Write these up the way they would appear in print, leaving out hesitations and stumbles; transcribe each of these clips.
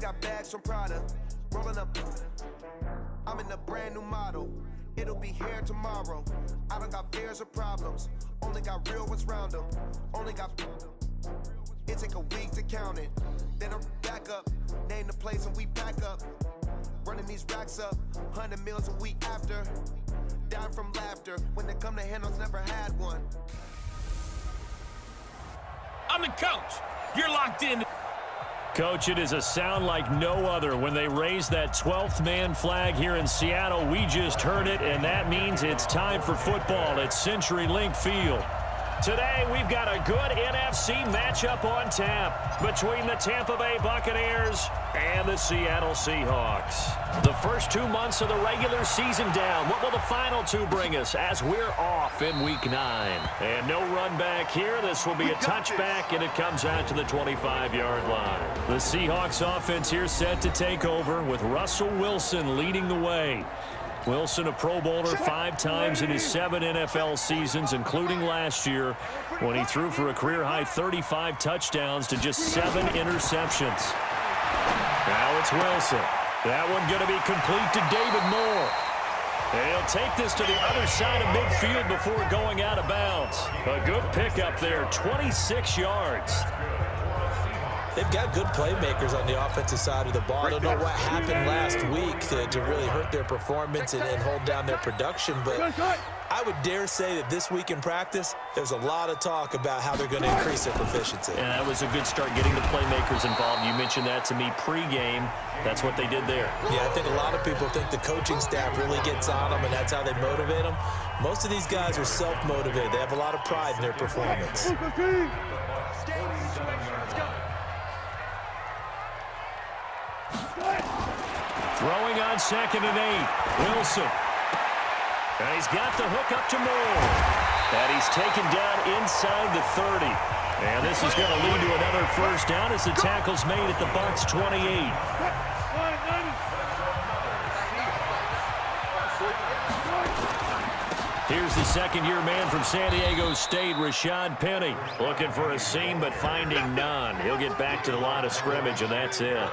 got bags from Prada. Rolling up. I'm in a brand new model. It'll be here tomorrow. I don't got fears or problems. Only got real ones round them. Only got. It take a week to count it. Then I'm back up. Name the place and we back up. Running these racks up. 100 meals a week after. Dying from laughter. When they come to handles, never had one. I'm the coach. You're locked in. Coach, it is a sound like no other when they raise that 12th man flag here in Seattle. We just heard it, and that means it's time for football at CenturyLink Field. Today, we've got a good NFC matchup on tap between the Tampa Bay Buccaneers and the Seattle Seahawks. The first 2 months of the regular season down. What will the final two bring us as we're off in Week 9? And no run back here. This will be a touchback, and it comes out to the 25-yard line. The Seahawks offense here set to take over with Russell Wilson leading the way. Wilson, a Pro Bowler 5 times in his 7 NFL seasons, including last year, when he threw for a career-high 35 touchdowns to just 7 interceptions. Now it's Wilson. That one going to be complete to David Moore. And he'll take this to the other side of midfield before going out of bounds. A good pickup there, 26 yards. They've got good playmakers on the offensive side of the ball. I don't know what happened last week to really hurt their performance and hold down their production, but I would dare say that this week in practice, there's a lot of talk about how they're going to increase their proficiency. And that was a good start getting the playmakers involved. You mentioned that to me pregame. That's what they did there. Yeah, I think a lot of people think the coaching staff really gets on them, and that's how they motivate them. Most of these guys are self-motivated. They have a lot of pride in their performance. Throwing on 2nd and 8. Wilson. And he's got the hook up to Moore. And he's taken down inside the 30. And this is going to lead to another first down as the tackle's made at the Bucs 28. Here's the second-year man from San Diego State, Rashad Penny. Looking for a seam, but finding none. He'll get back to the line of scrimmage, and that's it.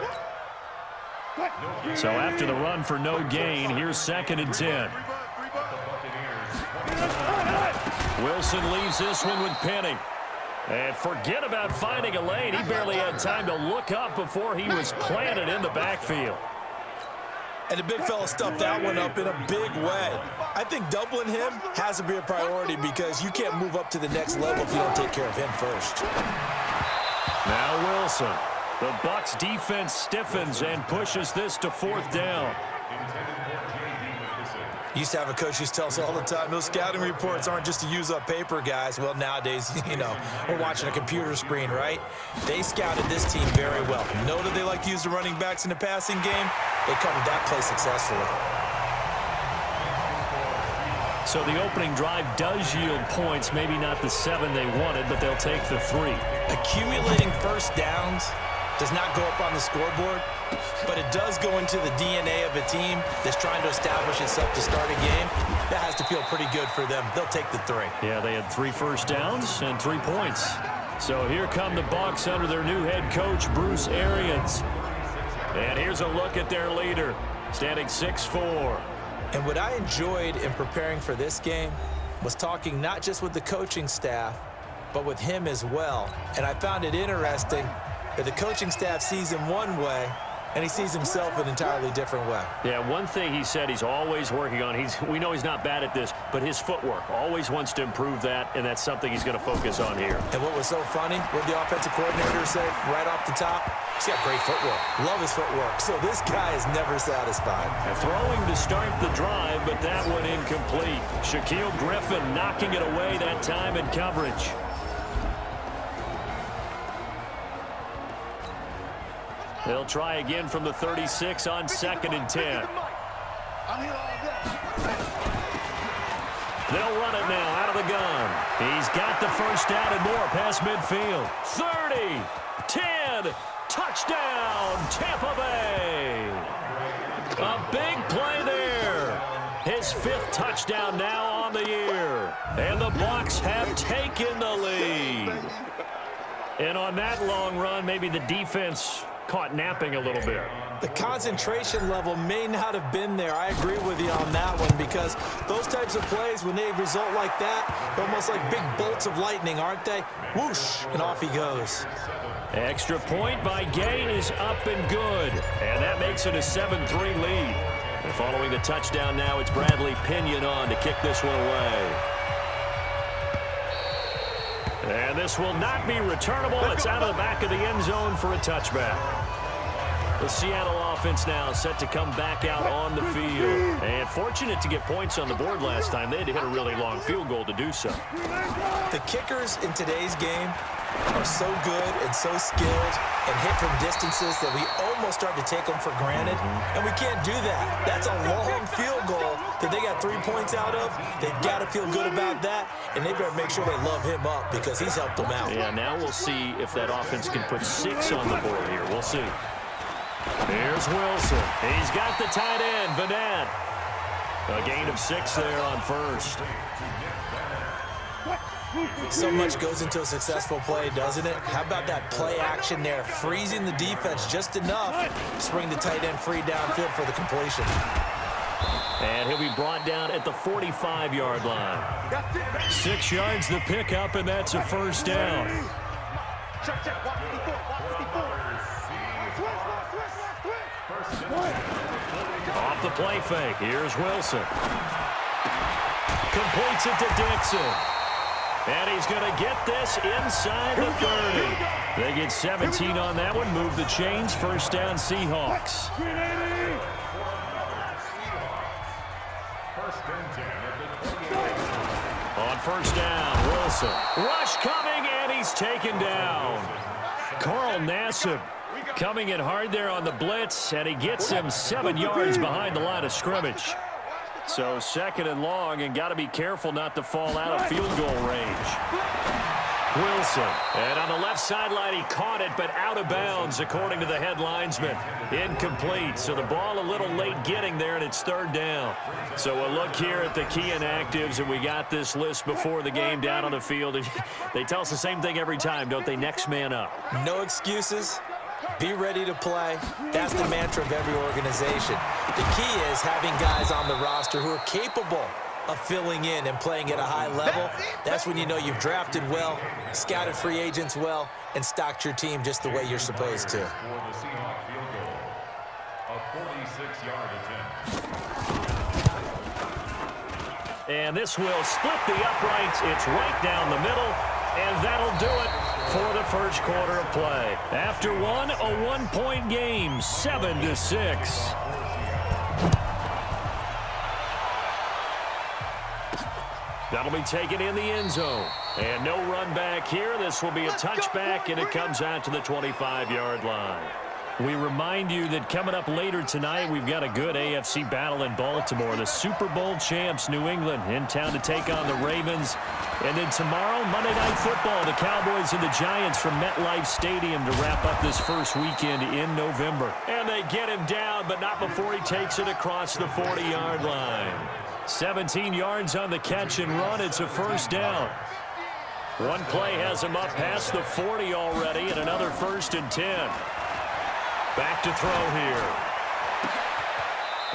So after the run for no gain, here's 2nd and 10. Wilson leaves this one with Penny. And forget about finding a lane. He barely had time to look up before he was planted in the backfield. And the big fella stuffed that one up in a big way. I think doubling him has to be a priority because you can't move up to the next level if you don't take care of him first. Now Wilson. The Bucs defense stiffens and pushes this to 4th down. Used to have a coach who tells us all the time, those scouting reports aren't just to use up paper, guys. Well, nowadays, we're watching a computer screen, right? They scouted this team very well. Know that they like to use the running backs in the passing game? They covered that play successfully. So the opening drive does yield points, maybe not the 7 they wanted, but they'll take the 3. Accumulating first downs does not go up on the scoreboard, but it does go into the DNA of a team that's trying to establish itself to start a game. That has to feel pretty good for them. They'll take the 3. Yeah, they had 3 first downs and 3 points. So here come the Bucs under their new head coach, Bruce Arians. And here's a look at their leader, standing 6'4". And what I enjoyed in preparing for this game was talking not just with the coaching staff, but with him as well. And I found it interesting that the coaching staff sees him one way, and he sees himself an entirely different way. Yeah, one thing he said he's always working on, we know he's not bad at this, but his footwork, always wants to improve that, and that's something he's going to focus on here. And what was so funny, what the offensive coordinator said right off the top, he's got great footwork. Love his footwork. So this guy is never satisfied. And throwing to start the drive, but that one incomplete. Shaquille Griffin knocking it away that time in coverage. They'll try again from the 36 on 2nd and 10. They'll run it now out of the gun. He's got the first down and more past midfield. 30, 10, touchdown, Tampa Bay. A big play there. His 5th touchdown now on the year. And the Bucs have taken the lead. And on that long run, maybe the defense caught napping a little bit. The concentration level may not have been there. I agree with you on that one, because those types of plays, when they result like that, they're almost like big bolts of lightning, aren't they? Whoosh, and off he goes. Extra point by Gay is up and good. And that makes it a 7-3 lead. And following the touchdown now, it's Bradley Pinion on to kick this one away. And this will not be returnable. It's out of the back of the end zone for a touchback. The Seattle offense now set to come back out on the field. And fortunate to get points on the board last time. They had to hit a really long field goal to do so. The kickers in today's game are so good and so skilled and hit from distances that we almost start to take them for granted. And we can't do that. That's a long field goal that they got 3 points out of. They've got to feel good about that, and they better make sure they love him up because he's helped them out. Yeah, now we'll see if that offense can put 6 on the board here. We'll see. Here's Wilson. He's got the tight end, Vanette. A gain of 6 there on first. So much goes into a successful play, doesn't it? How about that play action there, freezing the defense just enough to bring the tight end free downfield for the completion. And he'll be brought down at the 45-yard line. 6 yards the pickup, and that's a first down. Off the play fake. Here's Wilson. Completes it to Dixon. And he's going to get this inside the 30. They get 17 on that one. Move the chains. First down, Seahawks. On first down, Wilson. Rush coming, and he's taken down. Carl Nassib coming in hard there on the blitz, and he gets him 7 yards behind the line of scrimmage. So second and long, and got to be careful not to fall out of field goal range. Wilson, and on the left sideline, he caught it, but out of bounds, according to the head linesman. Incomplete, so the ball a little late getting there, and it's third down. So we'll look here at the key inactives, and we got this list before the game down on the field. And they tell us the same thing every time, don't they? Next man up. No excuses. Be ready to play. That's the mantra of every organization. The key is having guys on the roster who are capable of filling in and playing at a high level. That's when you know you've drafted well, scouted free agents well, and stocked your team just the way you're supposed to. And this will split the uprights. It's right down the middle, and that'll do it for the first quarter of play. After one, a one-point game, 7-6. That'll be taken in the end zone. And no run back here. This will be a touchback, and it comes out to the 25-yard line. We remind you that coming up later tonight, we've got a good AFC battle in Baltimore. The Super Bowl champs, New England, in town to take on the Ravens. And then tomorrow, Monday Night Football, the Cowboys and the Giants from MetLife Stadium to wrap up this first weekend in November. And they get him down, but not before he takes it across the 40-yard line. 17 yards on the catch and run. It's a first down. One play has him up past the 40 already, and another 1st and 10. Back to throw here.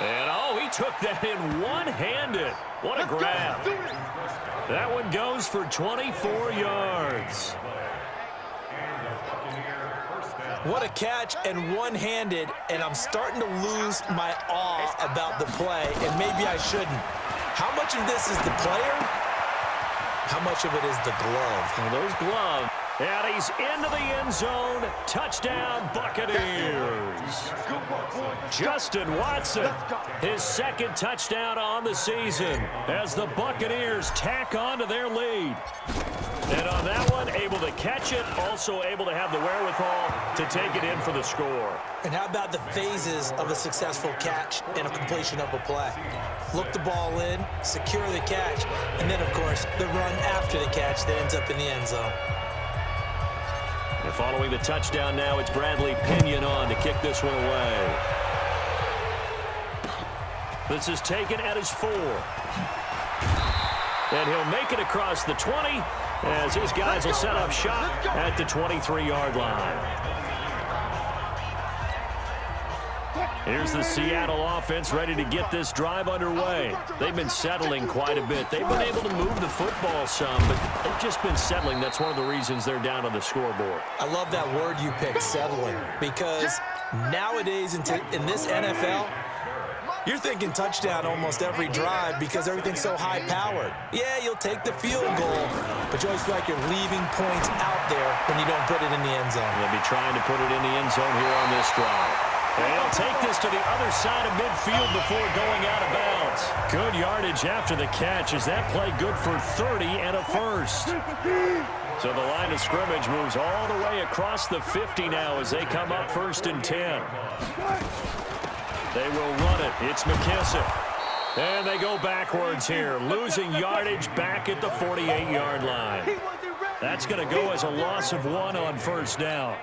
And, oh, he took that in one-handed. What a grab. That one goes for 24 yards. What a catch, and one-handed, and I'm starting to lose my awe about the play, and maybe I shouldn't. How much of this is the player? How much of it is the glove? Well, those gloves. And he's into the end zone. Touchdown, Buccaneers. Justin Watson, his second touchdown on the season as the Buccaneers tack on to their lead. And on that one, able to catch it, also able to have the wherewithal to take it in for the score. And how about the phases of a successful catch and a completion of a play? Look the ball in, secure the catch, and then, of course, the run after the catch that ends up in the end zone. And following the touchdown now, it's Bradley Pinion on to kick this one away. This is taken at his 4. And he'll make it across the 20 as his guys will set up shop at the 23-yard line. Here's the Seattle offense ready to get this drive underway. They've been settling quite a bit. They've been able to move the football some, but they've just been settling. That's one of the reasons they're down on the scoreboard. I love that word you picked, settling, because nowadays in this NFL, you're thinking touchdown almost every drive because everything's so high-powered. Yeah, you'll take the field goal, but you always feel like you're leaving points out there when you don't put it in the end zone. They'll be trying to put it in the end zone here on this drive. And he'll take this to the other side of midfield before going out of bounds. Good yardage after the catch. Is that play good for 30 and a first? So the line of scrimmage moves all the way across the 50 now as they come up 1st and 10. They will run it. It's McKissick. And they go backwards here, losing yardage back at the 48-yard line. That's going to go as a loss of 1 on 1st down.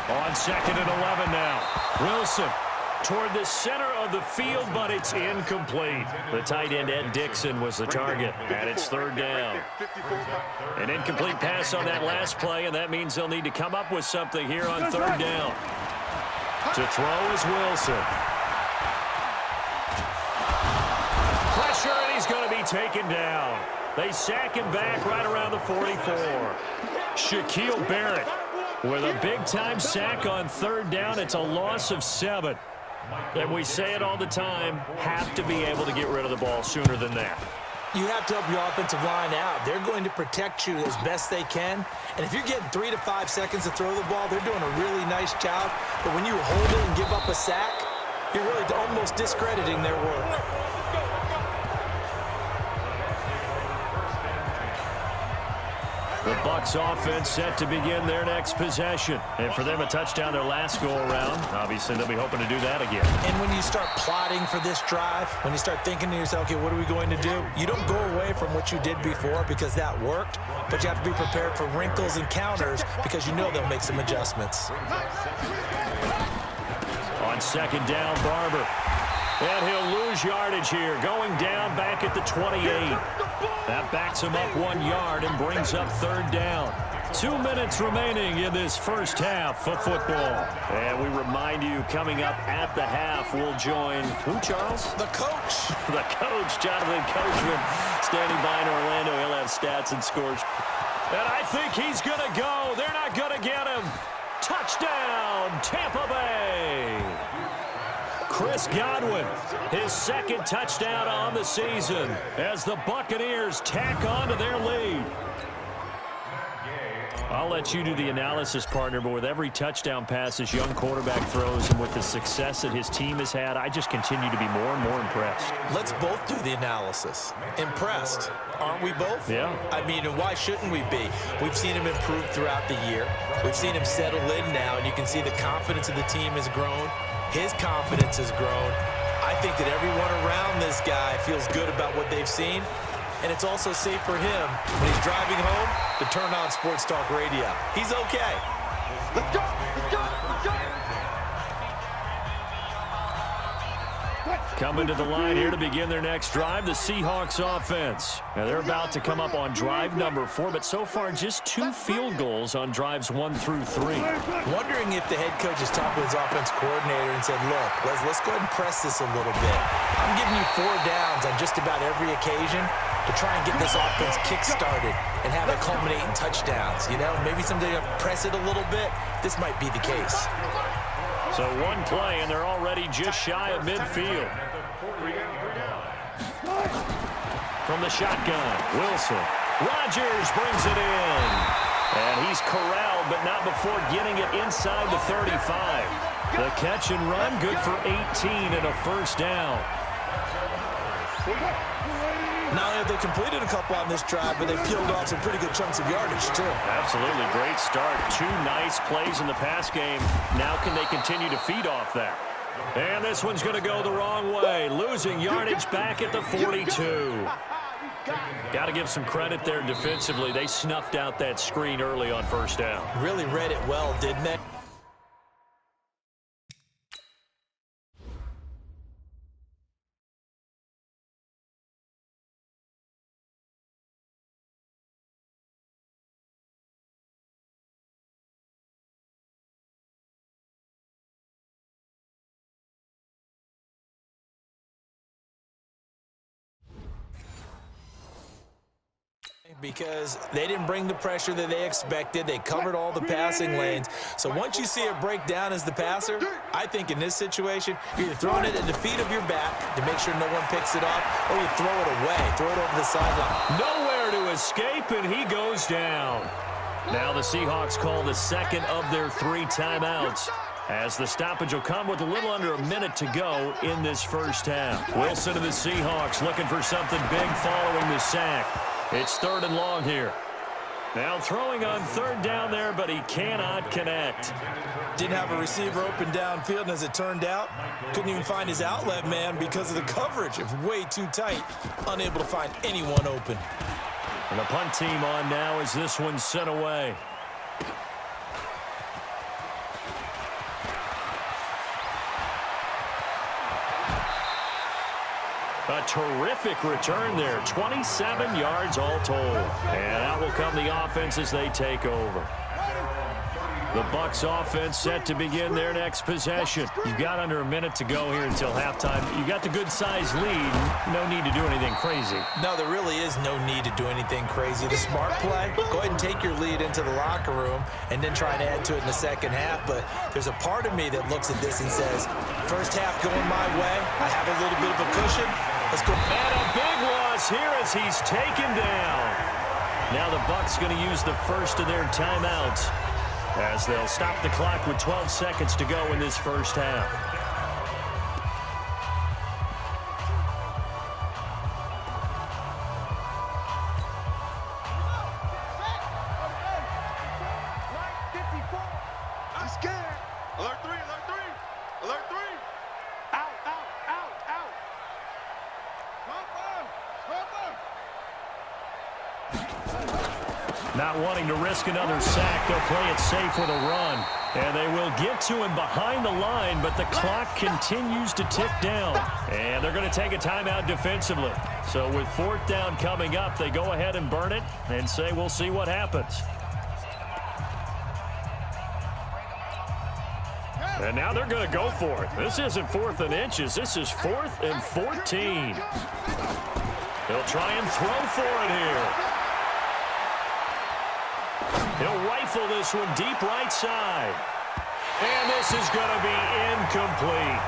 On 2nd and 11 now. Wilson toward the center of the field, but it's incomplete. The tight end, Ed Dixon, was the target, and it's 3rd down. An incomplete pass on that last play, and that means they'll need to come up with something here on 3rd down. To throw is Wilson. Pressure, and he's going to be taken down. They sack him back right around the 44. Shaquille Barrett with a big-time sack on 3rd down. It's a loss of 7. And we say it all the time, have to be able to get rid of the ball sooner than that. You have to help your offensive line out. They're going to protect you as best they can. And if you're getting 3 to 5 seconds to throw the ball, they're doing a really nice job. But when you hold it and give up a sack, you're really almost discrediting their work. The Bucs offense set to begin their next possession. And for them, a touchdown their last go-around. Obviously, they'll be hoping to do that again. And when you start plotting for this drive, when you start thinking to yourself, okay, what are we going to do? You don't go away from what you did before because that worked, but you have to be prepared for wrinkles and counters because you know they'll make some adjustments. On 2nd down, Barber. And he'll lose yardage here, going down back at the 28. That backs him up 1 yard and brings up 3rd down. 2 minutes remaining in this first half of football. And we remind you, coming up at the half, we'll join who, Charles? The coach. The coach, Jonathan Coachman, standing by in Orlando. He'll have stats and scores. And I think he's going to go. They're not going to get him. Touchdown, Tampa Bay. Chris Godwin, his 2nd touchdown on the season as the Buccaneers tack on to their lead. I'll let you do the analysis, partner, but with every touchdown pass this young quarterback throws and with the success that his team has had, I just continue to be more and more impressed. Let's both do the analysis. Impressed, aren't we both? Yeah. I mean, and why shouldn't we be? We've seen him improve throughout the year. We've seen him settle in now, and you can see the confidence of the team has grown. His confidence has grown. I think that everyone around this guy feels good about what they've seen, and it's also safe for him when he's driving home to turn on Sports Talk Radio. He's okay. Let's go! Let's go! Let's go! Coming to the line here to begin their next drive, the Seahawks offense. Now they're about to come up on drive number 4, but so far just 2 field goals on drives 1 through 3. Wondering if the head coach has talked with his offense coordinator and said, look, let's go ahead and press this a little bit. I'm giving you 4 downs on just about every occasion to try and get this offense kick-started and have it culminate in touchdowns. You know, maybe someday to press it a little bit. This might be the case. So 1 play, and they're already just shy of midfield. From the shotgun, Wilson. Rodgers brings it in. And he's corralled, but not before getting it inside the 35. The catch and run, good for 18 and a 1st down. Not only have they completed a couple on this drive, but they've peeled off some pretty good chunks of yardage, too. Absolutely. Great start. 2 nice plays in the pass game. Now can they continue to feed off that? And this one's going to go the wrong way. Losing yardage back at the 42. Got to give some credit there defensively. They snuffed out that screen early on 1st down. Really read it well, didn't they? because they didn't bring the pressure that they expected. They covered all the passing lanes. So once you see it break down as the passer, I think in this situation, you're either throwing it at the feet of your back to make sure no one picks it up, or you throw it away, throw it over the sideline. Nowhere to escape, and he goes down. Now the Seahawks call the second of their 3 timeouts, as the stoppage will come with a little under a minute to go in this first half. Wilson and the Seahawks looking for something big following the sack. It's 3rd and long here. Now throwing on 3rd down there, but he cannot connect. Didn't have a receiver open downfield, and as it turned out, couldn't even find his outlet man because of the coverage. It was way too tight, unable to find anyone open. And the punt team on now as this one's sent away. A terrific return there. 27 yards all told. And out will come the offense as they take over. The Bucs offense set to begin their next possession. You've got under a minute to go here until halftime. You've got the good-sized lead. No need to do anything crazy. No, there really is no need to do anything crazy. The smart play, go ahead and take your lead into the locker room and then try to add to it in the second half. But there's a part of me that looks at this and says, first half going my way, I have a little bit of a cushion. Let's go. And a big loss here as he's taken down. Now the Bucs going to use the first of their timeouts, as they'll stop the clock with 12 seconds to go in this first half. I'm scared. Alert 3, alert 3, alert 3. Out, out, out, out. Not wanting to risk another sack, they'll play it safe with a run. And they will get to him behind the line, but the clock continues to tick down. And they're going to take a timeout defensively. So with 4th down coming up, they go ahead and burn it and say we'll see what happens. And now they're going to go for it. This isn't 4th and inches. This is 4th and 14. They'll try and throw for it here. He'll rifle this one deep right side. And this is going to be incomplete.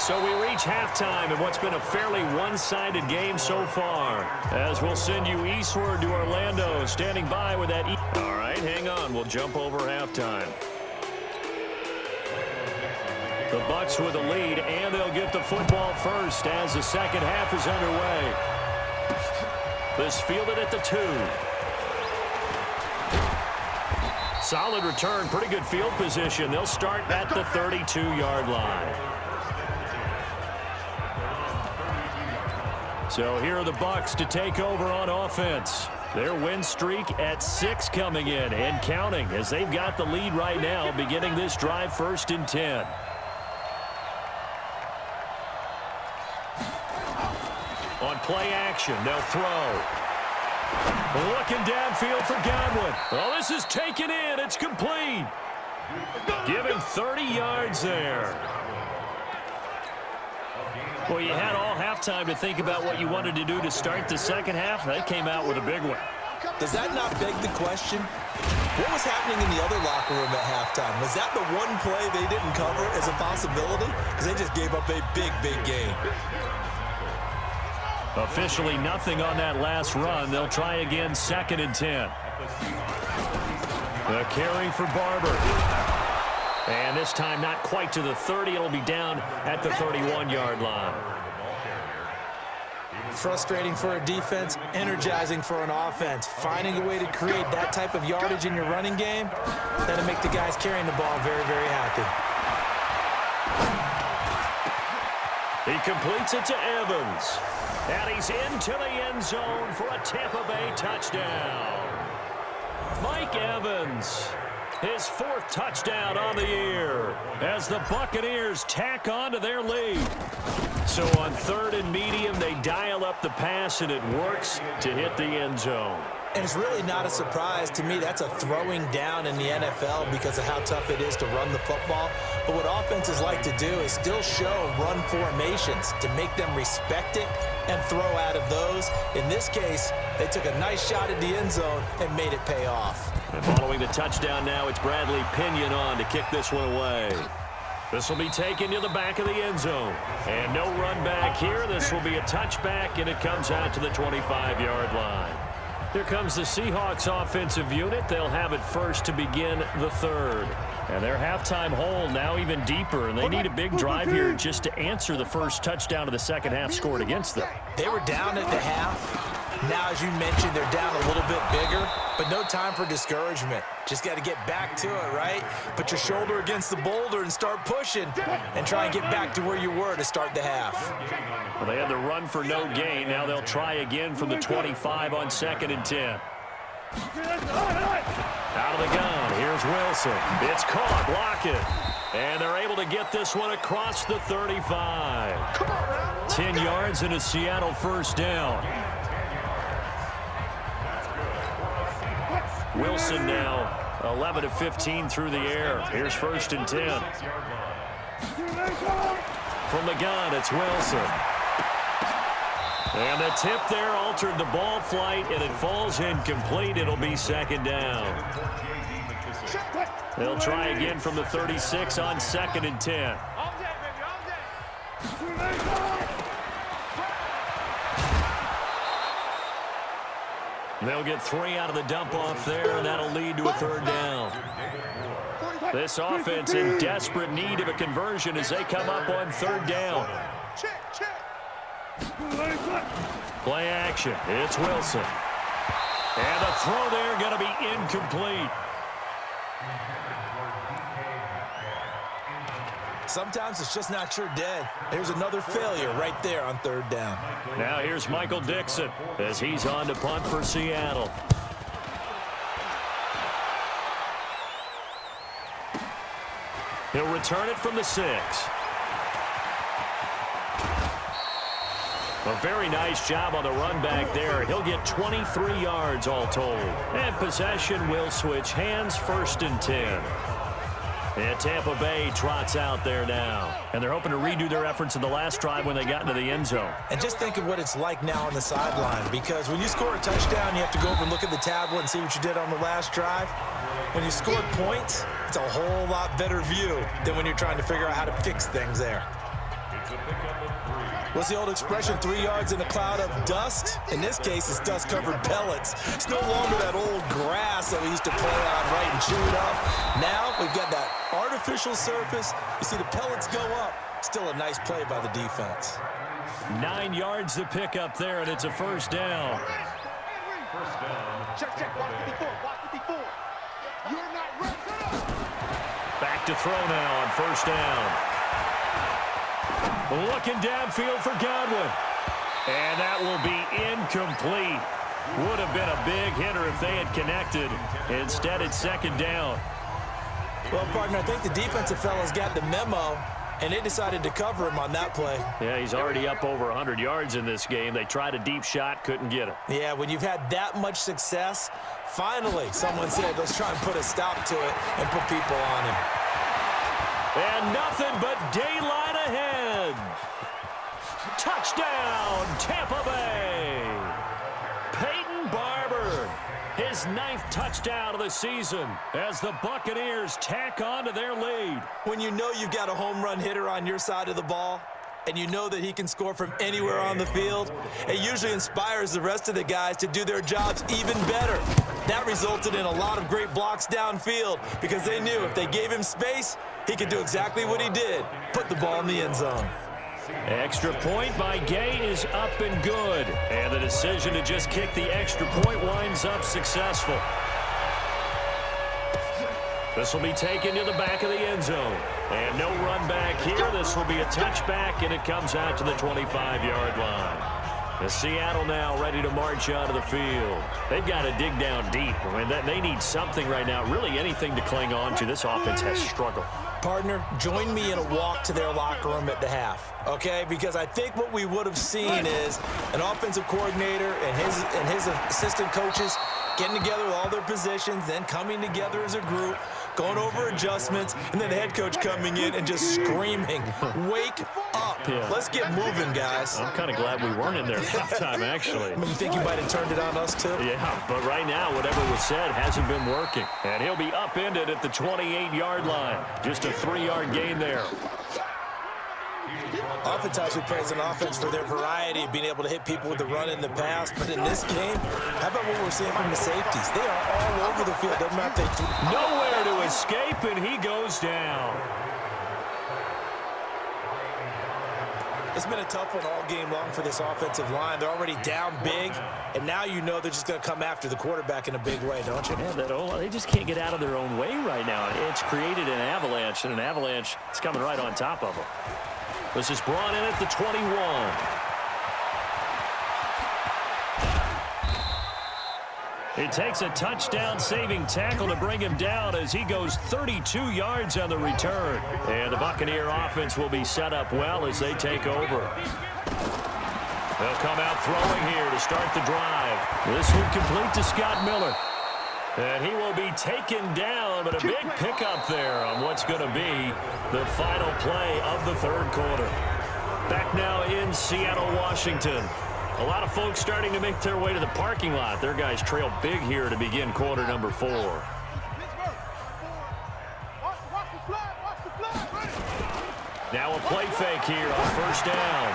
So we reach halftime in what's been a fairly one-sided game so far, as we'll send you eastward to Orlando, standing by with that. All right, hang on. We'll jump over halftime. The Bucs with a lead, and they'll get the football first as the second half is underway. This fielded at the 2. Solid return, pretty good field position. They'll start at the 32-yard line. So here are the Bucs to take over on offense. Their win streak at 6 coming in and counting, as they've got the lead right now, beginning this drive 1st and 10. On play action, they'll throw. Looking downfield for Godwin. Oh, this is taken in. It's complete. Give him 30 yards there. Well, you had all halftime to think about what you wanted to do to start the second half. They came out with a big one. Does that not beg the question? What was happening in the other locker room at halftime? Was that the one play they didn't cover as a possibility? Because they just gave up a big, big game. Officially nothing on that last run. They'll try again 2nd and 10. The carry for Barber. And this time not quite to the 30. It'll be down at the 31-yard line. Frustrating for a defense, energizing for an offense. Finding a way to create that type of yardage in your running game, that'll make the guys carrying the ball very, very happy. He completes it to Evans. And he's into the end zone for a Tampa Bay touchdown. Mike Evans, his 4th touchdown on the year, as the Buccaneers tack on to their lead. So on 3rd and medium, they dial up the pass, and it works to hit the end zone. And it's really not a surprise to me. That's a throwing down in the NFL because of how tough it is to run the football. But what offenses like to do is still show run formations to make them respect it and throw out of those. In this case, they took a nice shot at the end zone and made it pay off. And following the touchdown now, it's Bradley Pinion on to kick this one away. This will be taken to the back of the end zone. And no run back here. This will be a touchback, and it comes out to the 25-yard line. Here comes the Seahawks offensive unit. They'll have it first to begin the third. And their halftime hole now even deeper, and they need a big drive here just to answer the first touchdown of the second half scored against them. They were down at the half. Now, as you mentioned, they're down a little bit bigger, but no time for discouragement. Just got to get back to it, right? Put your shoulder against the boulder and start pushing and try and get back to where you were to start the half. Well, they had the run for no gain. Now they'll try again from the 25 on 2nd and 10. Out of the gun, here's Wilson. It's caught, block it. And they're able to get this one across the 35. 10 yards and a Seattle first down. Wilson now 11 of 15 through the air. Here's 1st and 10. From the gun, it's Wilson. And the tip there altered the ball flight, and it falls incomplete. It'll be 2nd down. They'll try again from the 36 on 2nd and 10. They'll get 3 out of the dump-off there, and that'll lead to a 3rd down. This offense in desperate need of a conversion as they come up on 3rd down. Play action. It's Wilson. And the throw there going to be incomplete. Sometimes it's just not your day. There's another failure right there on 3rd down. Now here's Michael Dixon as he's on to punt for Seattle. He'll return it from the 6. A very nice job on the run back there. He'll get 23 yards all told. And possession will switch hands, 1st and 10. And Tampa Bay trots out there now. And they're hoping to redo their efforts in the last drive when they got into the end zone. And just think of what it's like now on the sideline, because when you score a touchdown, you have to go over and look at the tablet and see what you did on the last drive. When you score points, it's a whole lot better view than when you're trying to figure out how to fix things there. What's the old expression, 3 yards in a cloud of dust? In this case, it's dust-covered pellets. It's no longer that old grass that we used to play on, right, and chew it up. Now we've got that artificial surface. You see the pellets go up. Still a nice play by the defense. 9 yards to pick up there, and it's a 1st down. Check, block 54, block 54. You're not ready. Back to throw now on 1st down. Looking downfield for Godwin. And that will be incomplete. Would have been a big hitter if they had connected. Instead, it's 2nd down. Well, partner, I think the defensive fellas got the memo, and they decided to cover him on that play. Yeah, he's already up over 100 yards in this game. They tried a deep shot, couldn't get it. Yeah, when you've had that much success, finally someone said, let's try and put a stop to it and put people on him. And nothing but daylight ahead. Touchdown, Tampa Bay. Peyton Barber, his 9th touchdown of the season as the Buccaneers tack on to their lead. When you know you've got a home run hitter on your side of the ball, and you know that he can score from anywhere on the field, it usually inspires the rest of the guys to do their jobs even better. That resulted in a lot of great blocks downfield because they knew if they gave him space, he could do exactly what he did, put the ball in the end zone. Extra point by Gay is up and good. And the decision to just kick the extra point winds up successful. This will be taken to the back of the end zone. And no run back here. This will be a touchback, and it comes out to the 25-yard line. The Seattle now ready to march out of the field. They've got to dig down deep. I mean, they need something right now, really anything to cling on to. This offense has struggled. Partner, join me in a walk to their locker room at the half, okay? Because I think what we would have seen is an offensive coordinator and his assistant coaches getting together with all their positions, then coming together as a group, going over adjustments, and then the head coach coming in and just screaming, "Wake up. Yeah. Let's get moving, guys." I'm kind of glad we weren't in there at halftime, actually. I mean, you think you might have turned it on us, too? Yeah, but right now, whatever was said hasn't been working. And he'll be upended at the 28-yard line. Just a 3-yard gain there. Oftentimes we praise an offense for their variety of being able to hit people with the run in the pass. But in this game, how about what we're seeing from the safeties? They are all over the field. Doesn't matter if they Nowhere to escape, and he goes down. It's been a tough one all game long for this offensive line. They're already down big, and now you know they're just going to come after the quarterback in a big way, don't you? Yeah, they just can't get out of their own way right now. It's created an avalanche, and an avalanche is coming right on top of them. This is brought in at the 21. It takes a touchdown-saving tackle to bring him down as he goes 32 yards on the return. And the Buccaneer offense will be set up well as they take over. They'll come out throwing here to start the drive. This one complete to Scott Miller. And he will be taken down, but a big pickup there on what's going to be the final play of the third quarter. Back now in Seattle, Washington. A lot of folks starting to make their way to the parking lot. Their guys trail big here to begin quarter number 4. Now a play fake here on first down.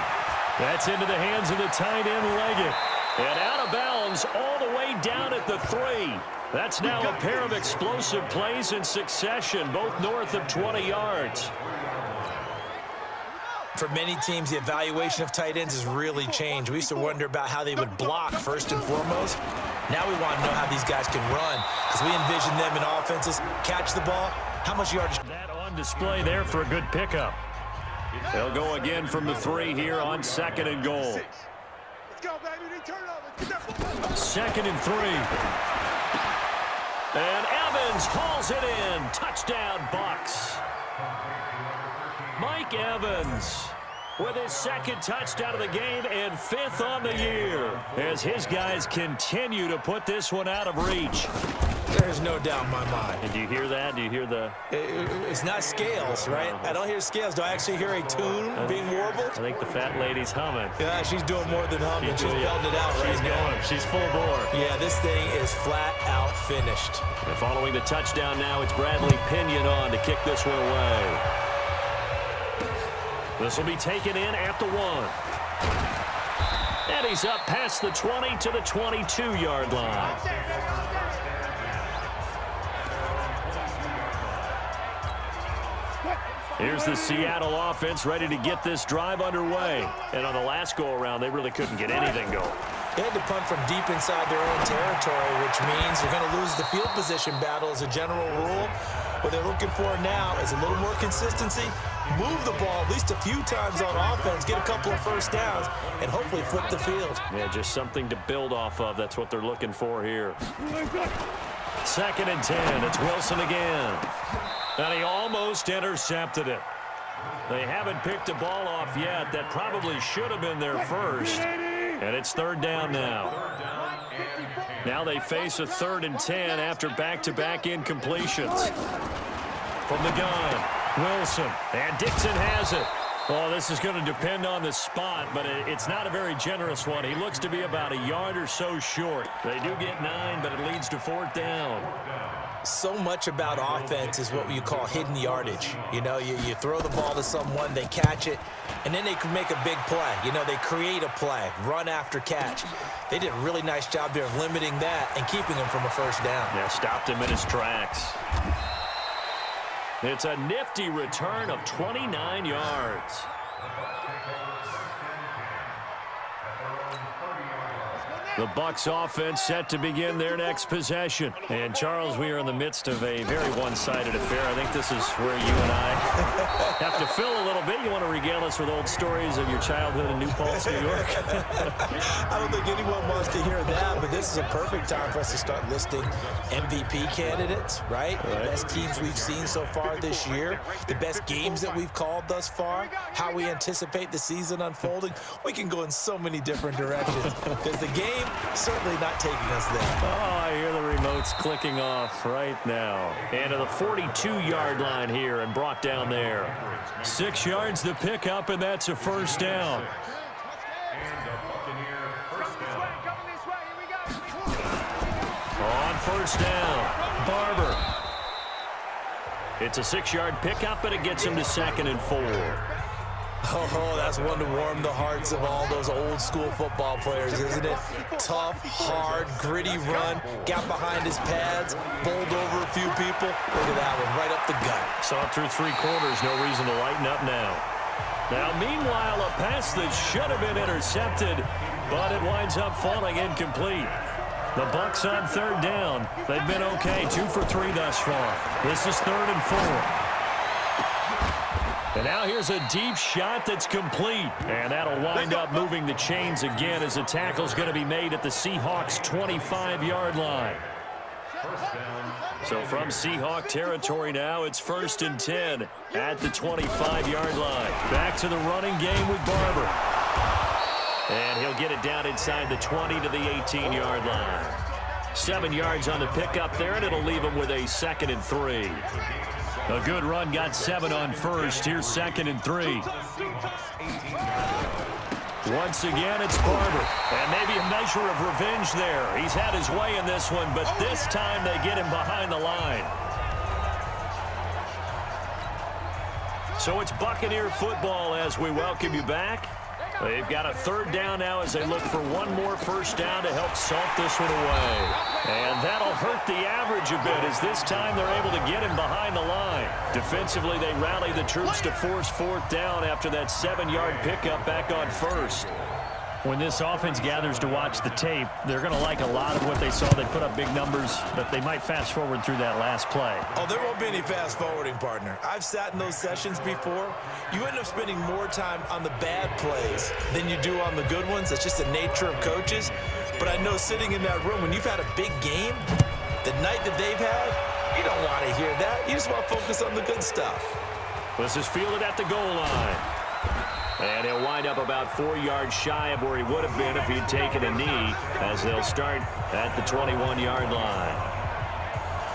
That's into the hands of the tight end, Leggett. And out of bounds all the way down at the 3. That's now a pair of explosive plays in succession, both north of 20 yards. For many teams, the evaluation of tight ends has really changed. We used to wonder about how they would block first and foremost. Now we want to know how these guys can run, because we envision them in offenses, catch the ball, how much yardage. That on display there for a good pickup. They'll go again from the 3 here on 2nd and goal. Let's go, baby. Turn over. 2nd and 3. And Evans hauls it in. Touchdown, Bucs. Mike Evans with his 2nd touchdown of the game and 5th on the year as his guys continue to put this one out of reach. There's no doubt in my mind. And do you hear that? Do you hear the... It's not scales, right? I don't hear scales. Do I actually hear a tune being warbled? I think the fat lady's humming. Yeah, she's doing more than humming. She's belting it out right now. She's full bore. Yeah, this thing is flat out finished. And following the touchdown now, it's Bradley Pinion on to kick this one away. This will be taken in at the 1. And he's up past the 20 to the 22-yard line. Here's the Seattle offense ready to get this drive underway. And on the last go-around, they really couldn't get anything going. They had to punt from deep inside their own territory, which means they're going to lose the field position battle as a general rule. What they're looking for now is a little more consistency, move the ball at least a few times on offense, get a couple of first downs, and hopefully flip the field. Yeah, just something to build off of. That's what they're looking for here. 2nd and 10. It's Wilson again. And he almost intercepted it. They haven't picked a ball off yet. That probably should have been their first. And it's 3rd down now. Now they face a 3rd and 10 after back-to-back incompletions. From the gun, Wilson. And Dixon has it. Oh, this is going to depend on the spot, but it's not a very generous one. He looks to be about a yard or so short. They do get 9, but it leads to 4th down. So much about offense is what you call hidden yardage. You know, you throw the ball to someone, they catch it, and then they can make a big play. You know, they create a play, run after catch. They did a really nice job there of limiting that and keeping him from a first down. Yeah, stopped him in his tracks. It's a nifty return of 29 yards. The Bucs offense set to begin their next possession. And, Charles, we are in the midst of a very one-sided affair. I think this is where you and I have to fill a little bit. You want to regale us with old stories of your childhood in New Paltz, New York? I don't think anyone wants to hear that, but this is a perfect time for us to start listing MVP candidates, right? The best teams we've seen so far this year, the best games that we've called thus far, how we anticipate the season unfolding. We can go in so many different directions because the game certainly not taking us there. Oh, I hear the remotes clicking off right now. And to the 42-yard line here and brought down there. 6 yards to pick up, and that's a first down. On first down, Barber. It's a 6-yard pickup, and it gets him to 2nd and 4. Oh, that's one to warm the hearts of all those old-school football players, isn't it? Tough, hard, gritty run, got behind his pads, bowled over a few people. Look at that one, right up the gut. Saw it through 3 quarters, no reason to lighten up now. Now, meanwhile, a pass that should have been intercepted, but it winds up falling incomplete. The Bucs on 3rd down. They've been okay, 2 for 3 thus far. This is 3rd and 4. And now here's a deep shot that's complete. And that'll wind up moving the chains again as the tackle's going to be made at the Seahawks' 25-yard line. So from Seahawk territory now, it's 1st and 10 at the 25-yard line. Back to the running game with Barber. And he'll get it down inside the 20 to the 18-yard line. 7 yards on the pickup there, and it'll leave him with a 2nd and 3. A good run, got 7 on first. Here's 2nd and 3. Once again, it's Barber. And maybe a measure of revenge there. He's had his way in this one, but this time they get him behind the line. So it's Buccaneer football as we welcome you back. They've got a 3rd down now as they look for one more first down to help salt this one away. And that'll hurt the average a bit as this time they're able to get him behind the line. Defensively, they rally the troops to force 4th down after that 7-yard pickup back on 1st. When this offense gathers to watch the tape, they're going to like a lot of what they saw. They put up big numbers, but they might fast forward through that last play. Oh, there won't be any fast forwarding, partner. I've sat in those sessions before. You end up spending more time on the bad plays than you do on the good ones. That's just the nature of coaches. But I know sitting in that room, when you've had a big game, the night that they've had, you don't want to hear that. You just want to focus on the good stuff. This is fielded at the goal line. And he'll wind up about 4 yards shy of where he would have been if he'd taken a knee as they'll start at the 21-yard line.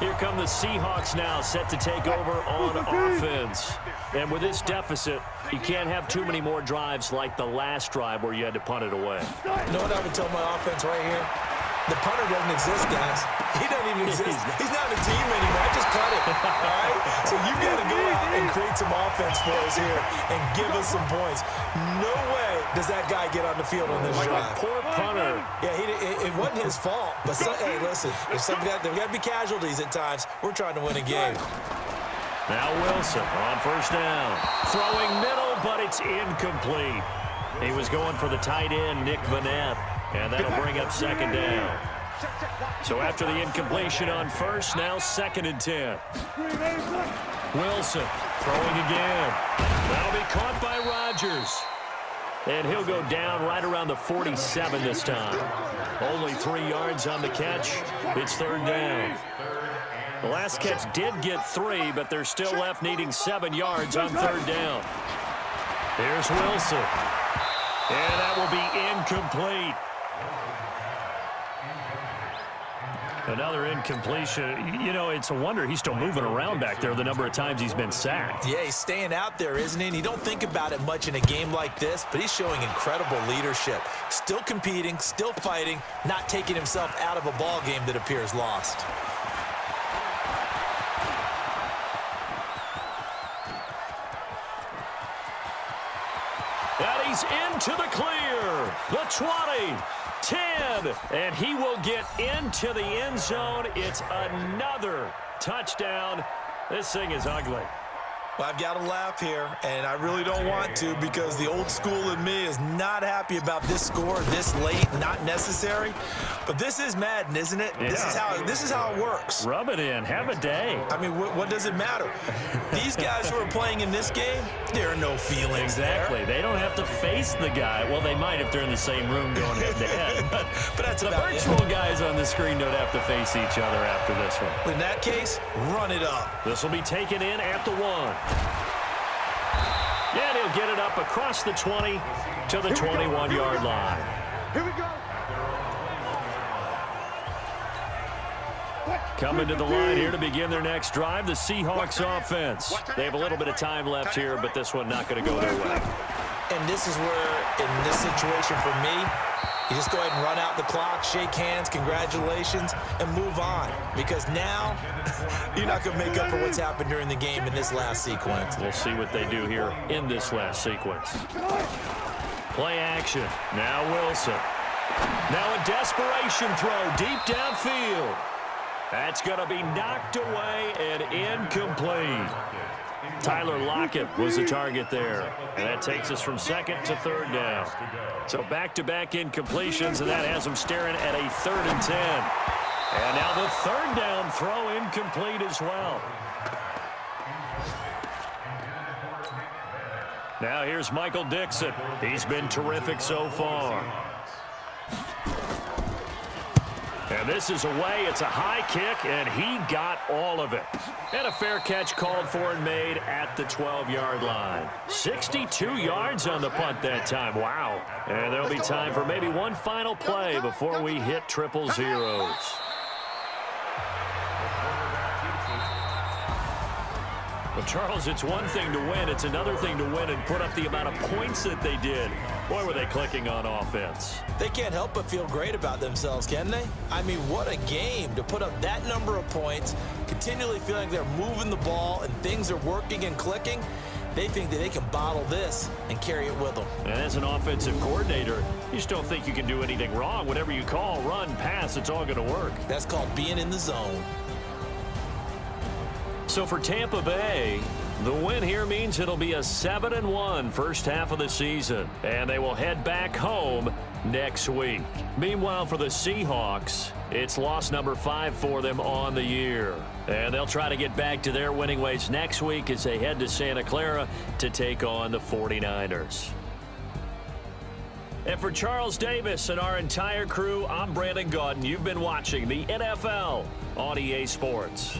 Here come the Seahawks now, set to take over on offense. And with this deficit, you can't have too many more drives like the last drive where you had to punt it away. You know what I would tell my offense right here? The punter doesn't exist, guys. He doesn't even exist. He's not a team anymore. I just cut it, all right? So you've got to go out and create some offense for us here and give us some points. No way does that guy get on the field on this drive. Poor punter. Yeah, it wasn't his fault. But, hey, listen, there's got to be casualties at times. We're trying to win a game. Now Wilson on first down. Throwing middle, but it's incomplete. He was going for the tight end, Nick Vanette. And that'll bring up 2nd down. So after the incompletion on first, now 2nd and 10. Wilson throwing again. That'll be caught by Rodgers. And he'll go down right around the 47 this time. Only 3 yards on the catch. It's 3rd down. The last catch did get 3, but they're still left needing 7 yards on 3rd down. Here's Wilson. And that will be incomplete. Another incompletion. You know, it's a wonder he's still moving around back there the number of times he's been sacked. Yeah, he's staying out there, isn't he? And you don't think about it much in a game like this, but he's showing incredible leadership. Still competing, still fighting, not taking himself out of a ball game that appears lost. And he's into the clear. The 20. 10, and he will get into the end zone. It's another touchdown. This thing is ugly. Well, I've got to laugh here, and I really don't want to because the old school in me is not happy about this score this late, not necessary. But this is Madden, isn't it? Yeah. This is how it works. Rub it in. Have a day. I mean, what does it matter? These guys who are playing in this game, there are no feelings Exactly. there. They don't have to face the guy. Well, they might if they're in the same room going head-to-head. But that's the about virtual guys on the screen don't have to face each other after this one. In that case, run it up. This will be taken in at the 1. And he'll get it up across the 20 to the 21-yard line. Here we go. Coming to the line here to begin their next drive, the Seahawks offense. They have a little bit of time left here, but this one not going to go their way. And this is where, in this situation for me, you just go ahead and run out the clock, shake hands, congratulations, and move on. Because now, you're not going to make up for what's happened during the game in this last sequence. We'll see what they do here in this last sequence. Play action. Now Wilson. Now a desperation throw deep downfield. That's going to be knocked away and incomplete. Tyler Lockett was the target there. And that takes us from 2nd to 3rd down. So back-to-back incompletions, and that has them staring at a 3rd and 10. And now the 3rd down throw incomplete as well. Now here's Michael Dixon. He's been terrific so far. And this is away. It's a high kick, and he got all of it. And a fair catch called for and made at the 12-yard line. 62 yards on the punt that time. Wow. And there'll be time for maybe one final play before we hit triple zeros. Well, Charles, it's one thing to win. It's another thing to win and put up the amount of points that they did. Boy, were they clicking on offense. They can't help but feel great about themselves, can they? I mean, what a game to put up that number of points, continually feeling they're moving the ball and things are working and clicking. They think that they can bottle this and carry it with them. And as an offensive coordinator, you just don't think you can do anything wrong. Whatever you call, run, pass, it's all going to work. That's called being in the zone. So for Tampa Bay, the win here means it'll be a 7-1 first half of the season, and they will head back home next week. Meanwhile, for the Seahawks, it's loss number 5 for them on the year, and they'll try to get back to their winning ways next week as they head to Santa Clara to take on the 49ers. And for Charles Davis and our entire crew, I'm Brandon Gaudin. You've been watching the NFL on EA Sports.